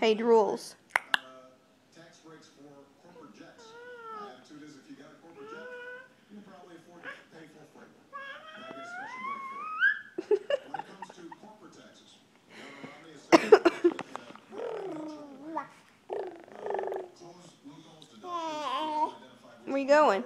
Hey, rules. Tax breaks for corporate jets. My attitude is if you got a corporate jet, you can probably afford to pay full freight. Now get a special break for it. When it comes to corporate taxes, Governor Romney is saying in a revenue-neutral way, close loopholes, deductions, create an identifiable Where you going?